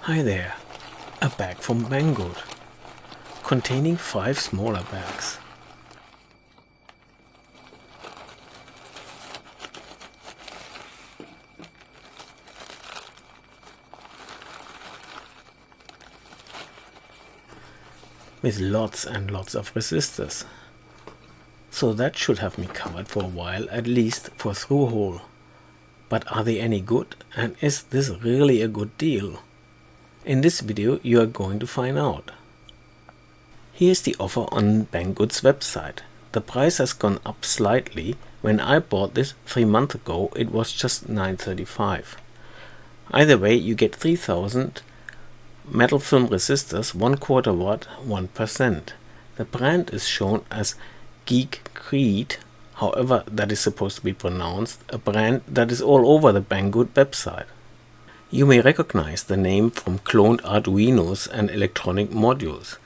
Hi there, a bag from Banggood, containing 5 smaller bags. With lots and lots of resistors. So that should have me covered for a while, at least for through hole. But are they any good, and is this really a good deal? In this video you are going to find out. Here's the offer on Banggood's website. The price has gone up slightly. When I bought this 3 months ago it was just $9.35. Either way you get 3000 metal film resistors, 1/4 watt, 1%. The brand is shown as Geekcreit, however that is supposed to be pronounced, a brand that is all over the Banggood website. You may recognize the name from cloned Arduinos and electronic modules.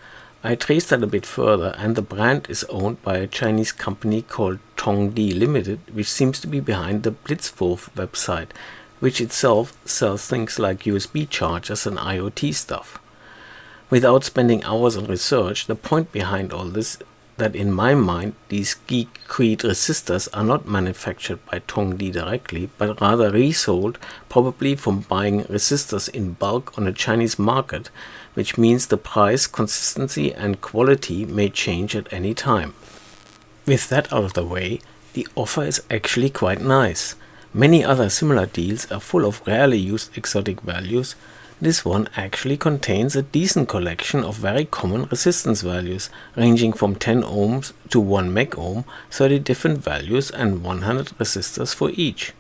I traced that a bit further, and the brand is owned by a Chinese company called Tongdi Limited, which seems to be behind the Blitzwolf website, which itself sells things like USB chargers and IoT stuff. Without spending hours on research, the point behind all this that in my mind these Geekcreit resistors are not manufactured by Tongdi directly, but rather resold, probably from buying resistors in bulk on a Chinese market, which means the price, consistency and quality may change at any time. With that out of the way, the offer is actually quite nice. Many other similar deals are full of rarely used exotic values. This one actually contains a decent collection of very common resistance values, ranging from 10 ohms to 1 megohm, 30 different values and 100 resistors for each.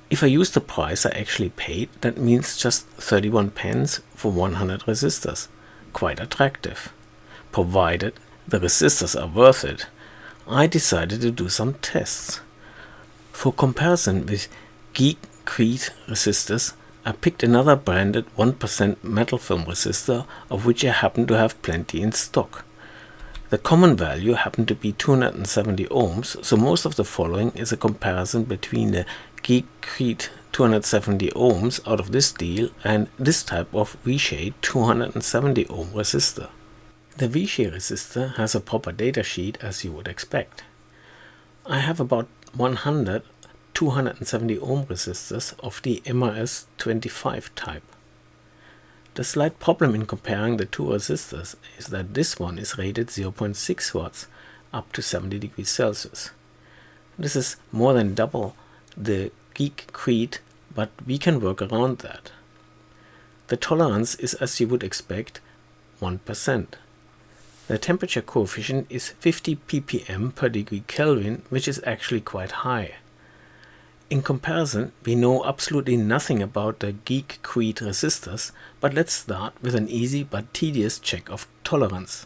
If I use the price I actually paid, that means just 31 pence for 100 resistors. Quite attractive. Provided the resistors are worth it, I decided to do some tests. For comparison with Geekcreit resistors, I picked another branded 1% metal film resistor, of which I happen to have plenty in stock. The common value happened to be 270 ohms, so most of the following is a comparison between the Geekcreit 270 ohms out of this deal and this type of V-shade 270 ohm resistor. The V-shade resistor has a proper datasheet as you would expect. I have about 100 270 ohm resistors of the MRS25 type. The slight problem in comparing the two resistors is that this one is rated 0.6 watts up to 70 degrees Celsius. This is more than double the Geekcreit, but we can work around that. The tolerance is, as you would expect, 1%. The temperature coefficient is 50 ppm per degree Kelvin, which is actually quite high. In comparison, we know absolutely nothing about the Geekcreit resistors, but let's start with an easy but tedious check of tolerance.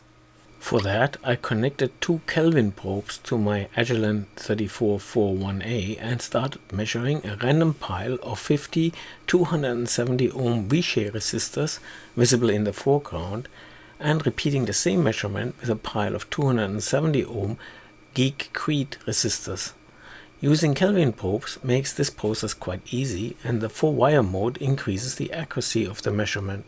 For that, I connected 2 Kelvin probes to my Agilent 3441A and started measuring a random pile of 50 270 ohm V-shade resistors visible in the foreground, and repeating the same measurement with a pile of 270 ohm Geekcreit resistors. Using Kelvin probes makes this process quite easy, and the 4-wire mode increases the accuracy of the measurement.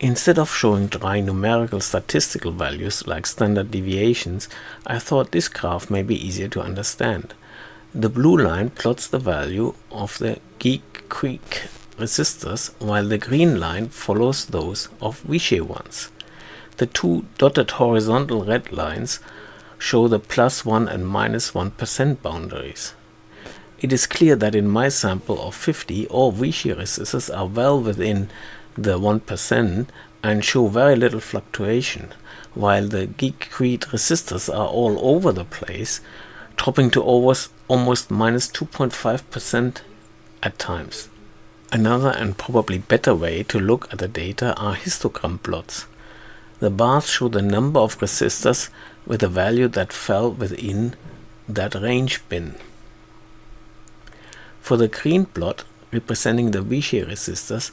Instead of showing dry numerical statistical values like standard deviations, I thought this graph may be easier to understand. The blue line plots the value of the Geekcreit resistors, while the green line follows those of V-shade ones. The two dotted horizontal red lines show the +1 and -1% boundaries. It is clear that in my sample of 50, all V-shade resistors are well within the 1% and show very little fluctuation, while the Geekcreit resistors are all over the place, dropping to almost -2.5% at times. Another and probably better way to look at the data are histogram plots. The bars show the number of resistors with a value that fell within that range bin. For the green plot, representing the V-shade resistors,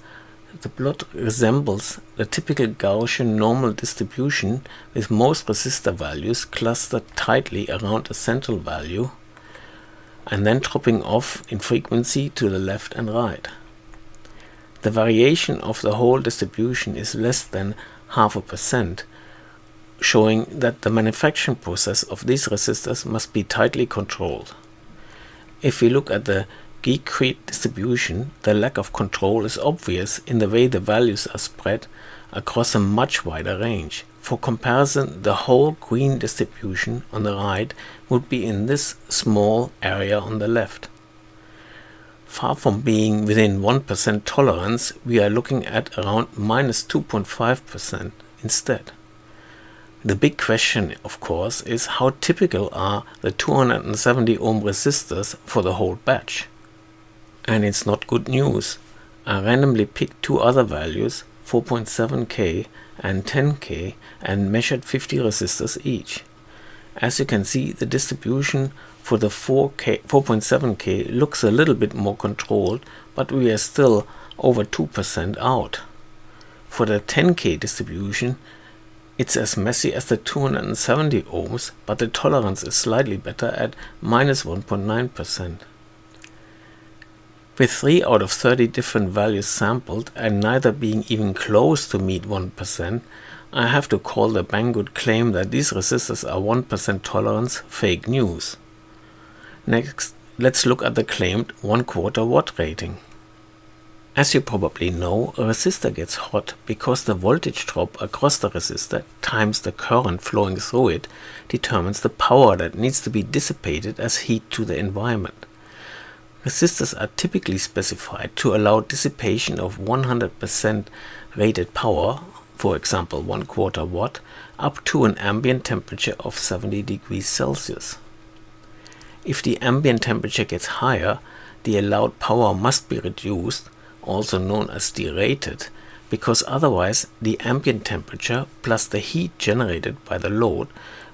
the plot resembles the typical Gaussian normal distribution, with most resistor values clustered tightly around a central value, and then dropping off in frequency to the left and right. The variation of the whole distribution is less than 0.5%, showing that the manufacturing process of these resistors must be tightly controlled. If we look at the Geekcreit distribution, the lack of control is obvious in the way the values are spread across a much wider range. For comparison, the whole green distribution on the right would be in this small area on the left. Far from being within 1% tolerance, we are looking at around -2.5% instead. The big question, of course, is how typical are the 270 ohm resistors for the whole batch? And it's not good news. I randomly picked two other values, 4.7K and 10K, and measured 50 resistors each. As you can see, the distribution for the 4.7K looks a little bit more controlled, but we are still over 2% out. For the 10K distribution, it's as messy as the 270 ohms, but the tolerance is slightly better at -1.9%. With 3 out of 30 different values sampled and neither being even close to meet 1%, I have to call the Banggood claim that these resistors are 1% tolerance fake news. Next, let's look at the claimed 1/4 watt rating. As you probably know, a resistor gets hot because the voltage drop across the resistor times the current flowing through it determines the power that needs to be dissipated as heat to the environment. Resistors are typically specified to allow dissipation of 100% rated power, for example 1/4 watt, up to an ambient temperature of 70 degrees Celsius. If the ambient temperature gets higher, the allowed power must be reduced, also known as derated, because otherwise the ambient temperature plus the heat generated by the load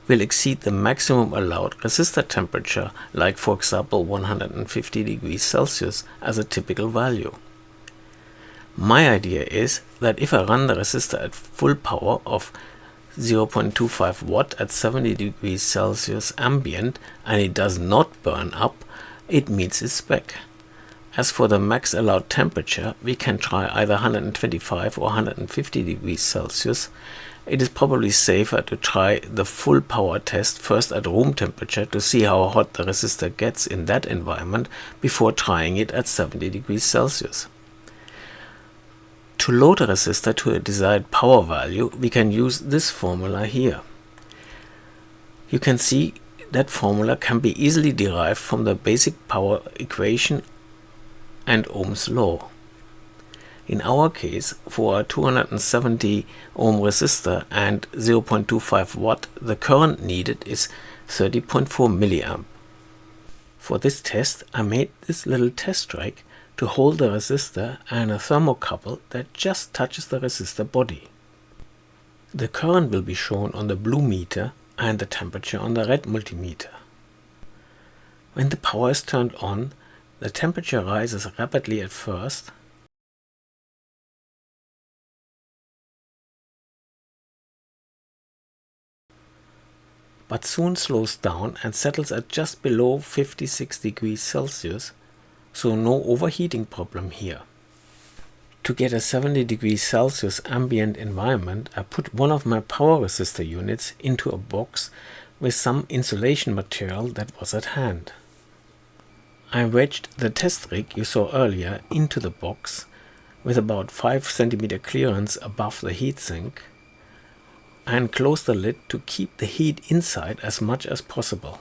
will exceed the maximum allowed resistor temperature, like for example 150 degrees Celsius as a typical value. My idea is that if I run the resistor at full power of 0.25 watt at 70 degrees Celsius ambient and it does not burn up, it meets its spec. As for the max allowed temperature, we can try either 125 or 150 degrees Celsius. It is probably safer to try the full power test first at room temperature to see how hot the resistor gets in that environment before trying it at 70 degrees Celsius. To load a resistor to a desired power value, we can use this formula here. You can see that formula can be easily derived from the basic power equation and Ohm's law. In our case, for a 270 ohm resistor and 0.25 watt, the current needed is 30.4 milliamp. For this test, I made this little test rack to hold the resistor and a thermocouple that just touches the resistor body. The current will be shown on the blue meter and the temperature on the red multimeter. When the power is turned on, the temperature rises rapidly at first, but soon slows down and settles at just below 56 degrees Celsius, so no overheating problem here. To get a 70 degrees Celsius ambient environment, I put one of my power resistor units into a box with some insulation material that was at hand. I wedged the test rig you saw earlier into the box with about 5 cm clearance above the heatsink and closed the lid to keep the heat inside as much as possible.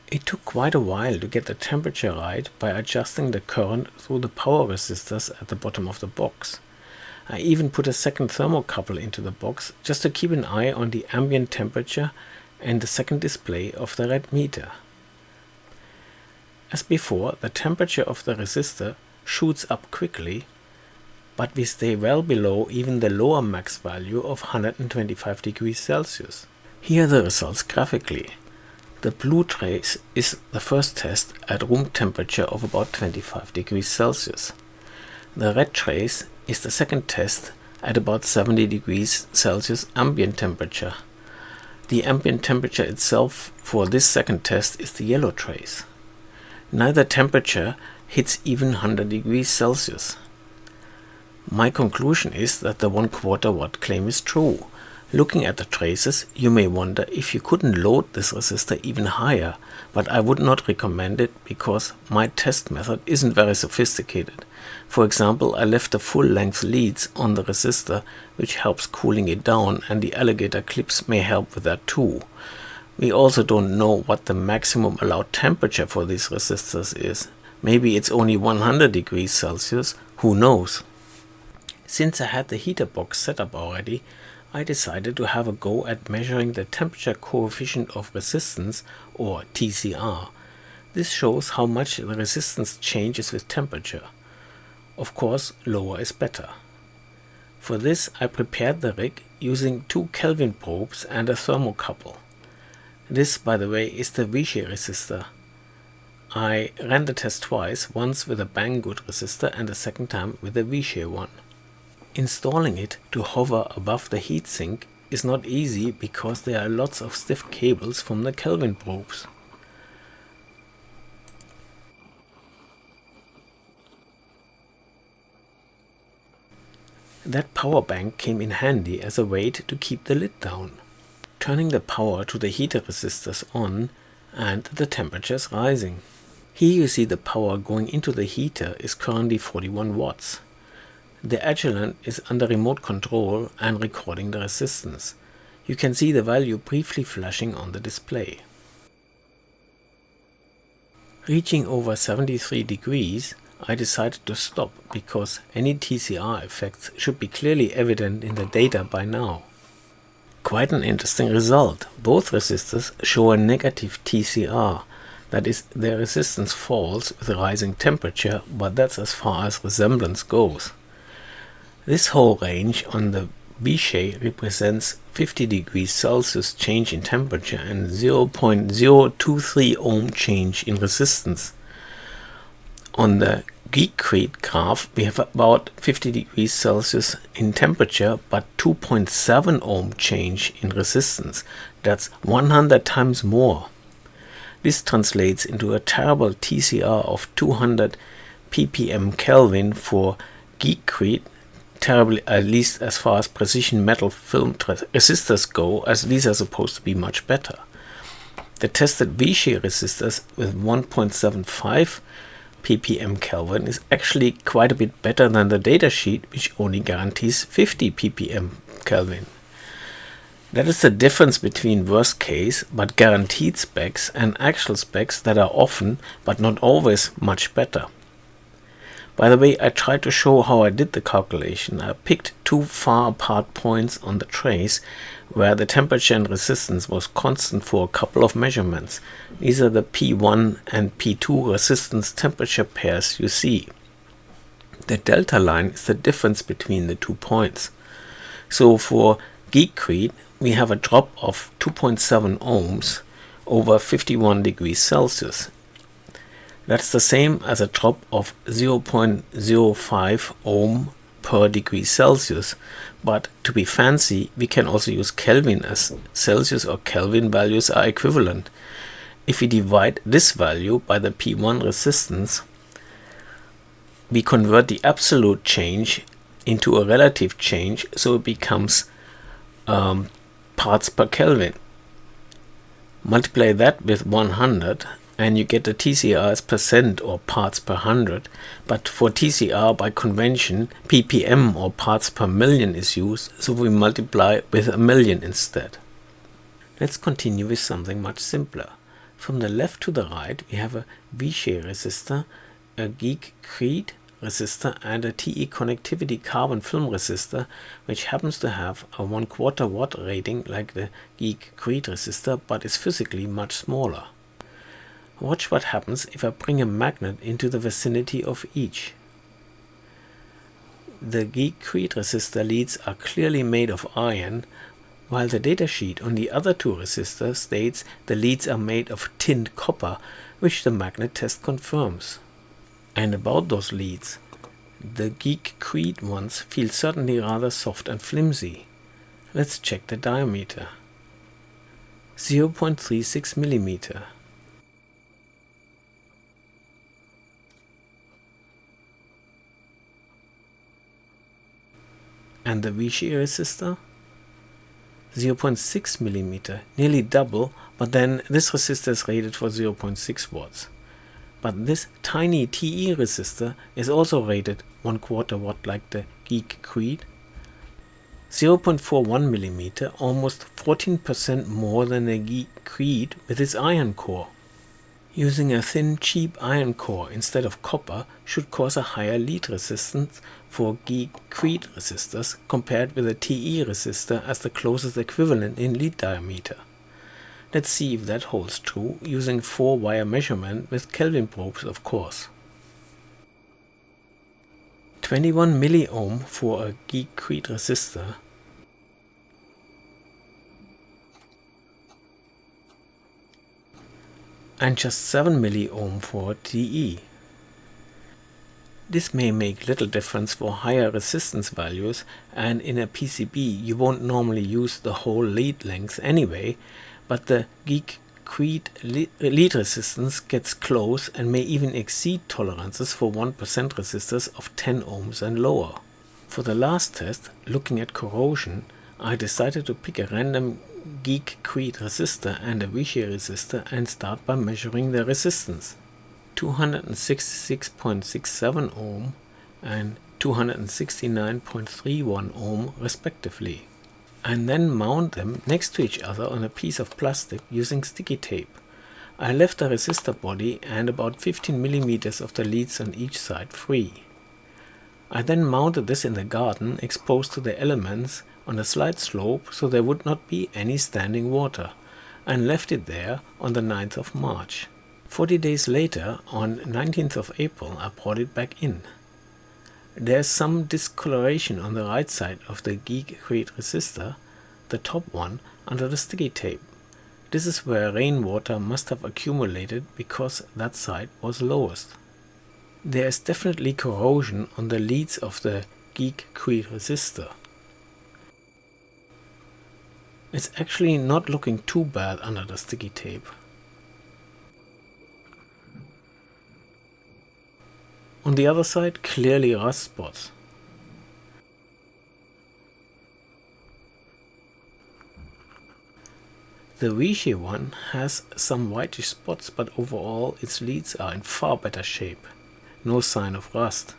It took quite a while to get the temperature right by adjusting the current through the power resistors at the bottom of the box. I even put a second thermocouple into the box just to keep an eye on the ambient temperature and the second display of the red meter. As before, the temperature of the resistor shoots up quickly, but we stay well below even the lower max value of 125 degrees Celsius. Here are the results graphically. The blue trace is the first test at room temperature of about 25 degrees Celsius. The red trace is the second test at about 70 degrees Celsius ambient temperature. The ambient temperature itself for this second test is the yellow trace. Neither temperature hits even 100 degrees Celsius. My conclusion is that the 1/4 watt claim is true. Looking at the traces, you may wonder if you couldn't load this resistor even higher, but I would not recommend it because my test method isn't very sophisticated. For example, I left the full-length leads on the resistor, which helps cooling it down, and the alligator clips may help with that too. We also don't know what the maximum allowed temperature for these resistors is. Maybe it's only 100 degrees Celsius, who knows? Since I had the heater box set up already, I decided to have a go at measuring the temperature coefficient of resistance, or TCR. This shows how much the resistance changes with temperature. Of course, lower is better. For this, I prepared the rig using 2 Kelvin probes and a thermocouple. This, by the way, is the Vichy resistor. I ran the test twice, once with a Banggood resistor and the second time with a Vichy one. Installing it to hover above the heatsink is not easy because there are lots of stiff cables from the Kelvin probes. That power bank came in handy as a weight to keep the lid down. Turning the power to the heater resistors on and the temperature is rising. Here you see the power going into the heater is currently 41 watts. The Agilent is under remote control and recording the resistance. You can see the value briefly flashing on the display. Reaching over 73 degrees, I decided to stop because any TCR effects should be clearly evident in the data by now. Quite an interesting result. Both resistors show a negative TCR. That is, their resistance falls with rising temperature, but that's as far as resemblance goes. This whole range on the Vichy represents 50 degrees Celsius change in temperature and 0.023 ohm change in resistance. On the Geekcreit graph, we have about 50 degrees Celsius in temperature, but 2.7 ohm change in resistance. That's 100 times more. This translates into a terrible TCR of 200 ppm Kelvin for Geekcreit. Terribly, at least as far as precision metal film resistors go, as these are supposed to be much better. The tested Vichy resistors with 1.75 ppm Kelvin is actually quite a bit better than the datasheet, which only guarantees 50 ppm Kelvin. That is the difference between worst case but guaranteed specs and actual specs that are often, but not always, much better. By the way, I tried to show how I did the calculation. I picked 2 far apart points on the trace where the temperature and resistance was constant for a couple of measurements. These are the P1 and P2 resistance temperature pairs you see. The delta line is the difference between the 2 points. So for Geekcreit, we have a drop of 2.7 ohms over 51 degrees Celsius. That's the same as a drop of 0.05 ohm per degree Celsius, but to be fancy, we can also use Kelvin, as Celsius or Kelvin values are equivalent. If we divide this value by the P1 resistance, we convert the absolute change into a relative change, so it becomes parts per Kelvin. Multiply that with 100 and you get the TCR as percent or parts per 100, but for TCR by convention ppm or parts per million is used, so we multiply with a million instead. Let's continue with something much simpler. From the left to the right we have a Vichy resistor, a Geekcreit resistor and a TE connectivity carbon film resistor, which happens to have a 1/4 watt rating like the Geekcreit resistor, but is physically much smaller. Watch what happens if I bring a magnet into the vicinity of each. The Geekcreit resistor leads are clearly made of iron, while the datasheet on the other 2 resistors states the leads are made of tinned copper, which the magnet test confirms. And about those leads, the Geekcreit ones feel certainly rather soft and flimsy. Let's check the diameter. 0.36 millimeter. And the V-shear resistor? 0.6 mm, nearly double, but then this resistor is rated for 0.6 watts. But this tiny TE resistor is also rated 1/4 watt like the Geekcreit. 0.41 mm, almost 14% more than the Geekcreit with its iron core. Using a thin, cheap iron core instead of copper should cause a higher lead resistance for Geekcreit resistors compared with a TE resistor as the closest equivalent in lead diameter. Let's see if that holds true using 4-wire measurement with Kelvin probes, of course. 21 milliohm for a Geekcreit resistor, and just 7 milliohm for TE. This may make little difference for higher resistance values, and in a PCB you won't normally use the whole lead length anyway, but the Geekcreit lead resistance gets close and may even exceed tolerances for 1% resistors of 10 ohms and lower. For the last test, looking at corrosion, I decided to pick a random Geekcreit resistor and a V-shear resistor and start by measuring their resistance. 266.67 ohm and 269.31 ohm respectively, and then mount them next to each other on a piece of plastic using sticky tape. I left the resistor body and about 15 mm of the leads on each side free. I then mounted this in the garden exposed to the elements on a slight slope so there would not be any standing water, and left it there on the 9th of March. 40 days later, on 19th of April, I brought it back in. There is some discoloration on the right side of the Geekcreit resistor, the top one, under the sticky tape. This is where rainwater must have accumulated because that side was lowest. There is definitely corrosion on the leads of the Geekcreit resistor. It's actually not looking too bad under the sticky tape. On the other side, clearly rust spots. The V-shear one has some whitish spots, but overall its leads are in far better shape. No sign of rust.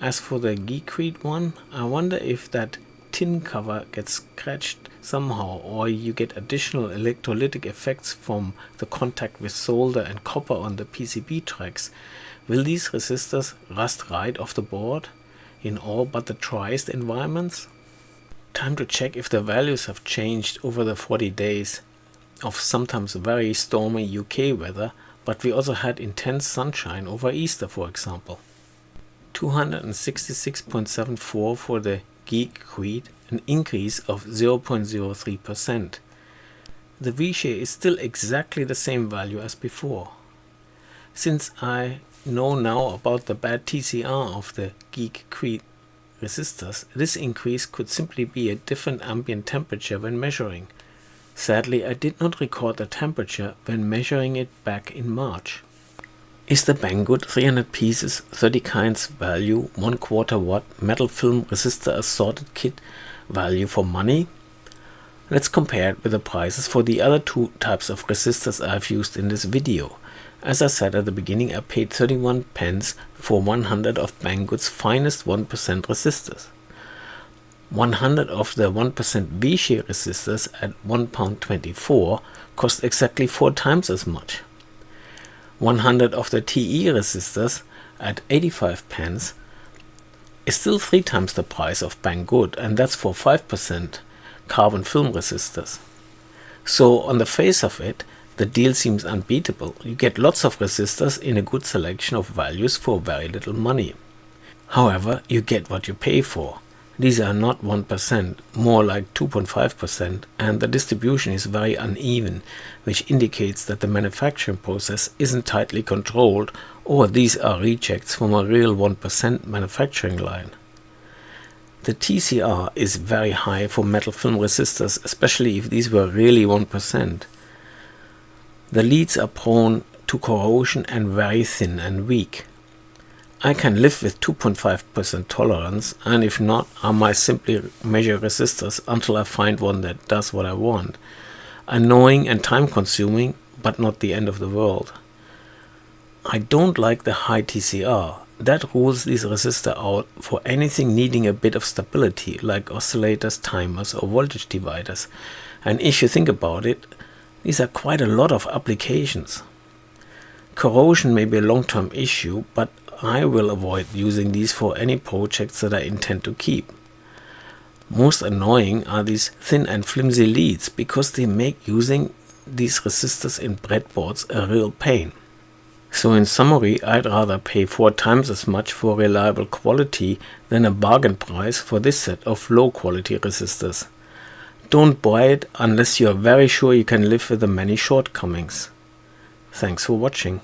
As for the Geekcreit one, I wonder if that tin cover gets scratched somehow, or you get additional electrolytic effects from the contact with solder and copper on the PCB tracks. Will these resistors rust right off the board in all but the driest environments? Time to check if the values have changed over the 40 days of sometimes very stormy UK weather, but we also had intense sunshine over Easter, for example. 266.74 for the Geekcreit, an increase of 0.03%. The V-shear is still exactly the same value as before. Since I know now about the bad TCR of the Geekcreit resistors, this increase could simply be a different ambient temperature when measuring. Sadly, I did not record the temperature when measuring it back in March. Is the Banggood 300 pieces 30 kinds value 1/4 watt metal film resistor assorted kit value for money? Let's compare it with the prices for the other two types of resistors I've used in this video. As I said at the beginning, I paid 31 pence for 100 of Banggood's finest 1% resistors. 100 of the 1% V-shear resistors at £1.24 cost exactly 4 times as much. 100 of the TE resistors at 85 pence is still 3 times the price of Banggood, and that's for 5% carbon film resistors. So on the face of it, the deal seems unbeatable. You get lots of resistors in a good selection of values for very little money. However, you get what you pay for. These are not 1%, more like 2.5%, and the distribution is very uneven, which indicates that the manufacturing process isn't tightly controlled, or these are rejects from a real 1% manufacturing line. The TCR is very high for metal film resistors, especially if these were really 1%. The leads are prone to corrosion and very thin and weak. I can live with 2.5% tolerance, and if not, I might simply measure resistors until I find one that does what I want. Annoying and time consuming, but not the end of the world. I don't like the high TCR. That rules these resistors out for anything needing a bit of stability, like oscillators, timers or voltage dividers. And if you think about it, these are quite a lot of applications. Corrosion may be a long-term issue, but I will avoid using these for any projects that I intend to keep. Most annoying are these thin and flimsy leads, because they make using these resistors in breadboards a real pain. So in summary, I'd rather pay 4 times as much for reliable quality than a bargain price for this set of low quality resistors. Don't buy it unless you are very sure you can live with the many shortcomings. Thanks for watching.